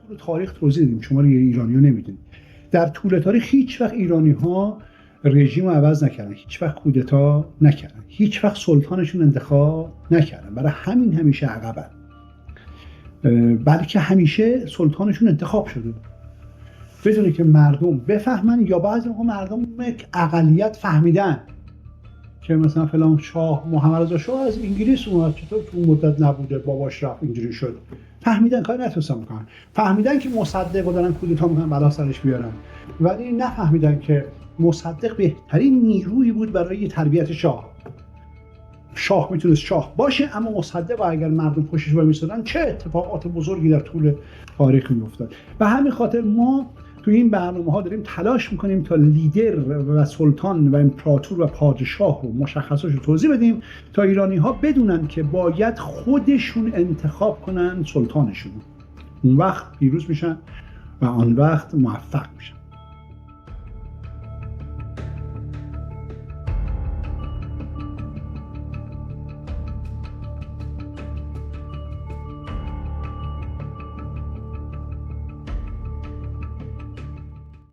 طول تاریخ توضیح دادیم، شما ایرانی‌ها نمیدونید. در طول تاریخ هیچ وقت ایرانی‌ها رژیم رو عوض نکردن، هیچ وقت کودتا نکردن، هیچ وقت سلطانشون انتخاب نکردن، برای همین همیشه عقبن. بلکه همیشه سلطانشون انتخاب شده بدونه که مردم بفهمن، یا بعضی موقع مردم اقلیت فهمیدن که مثلا فلان شاه محمد رضا شاه از انگلیس اومد، چطور تو اون مدت نبوده، باباش رفت اینجوری شد. فهمیدن، کاری نتونستن بکنن. فهمیدن که مصدق رو دارن کودتا میکنن بلا سرش بیارن، ولی نفهمیدن که مصدق بهترین نیرویی بود برای تربیت شاه. شاه میتونست شاه باشه، اما مصدق اگر مردم پشتش وایمیستادن چه اتفاقات بزرگی در طول تاریخ میافتاد. به همین خاطر ما تو این برنامه‌ها داریم تلاش میکنیم تا لیدر و سلطان و امپراتور و پادشاه رو مشخصاتش رو توضیح بدیم تا ایرانی‌ها بدونن که باید خودشون انتخاب کنن سلطانشون. اون وقت پیروز میشن و آن وقت موفق میشن.